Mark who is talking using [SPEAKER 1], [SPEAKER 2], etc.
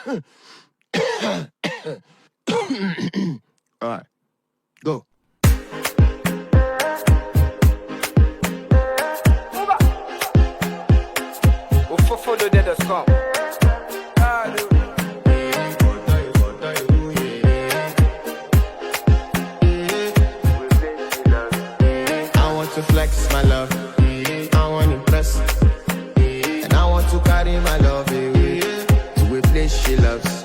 [SPEAKER 1] All right, go.
[SPEAKER 2] Follow the song.
[SPEAKER 1] I want to flex my love. I want to impress. And I want to carry my love away to a place she loves.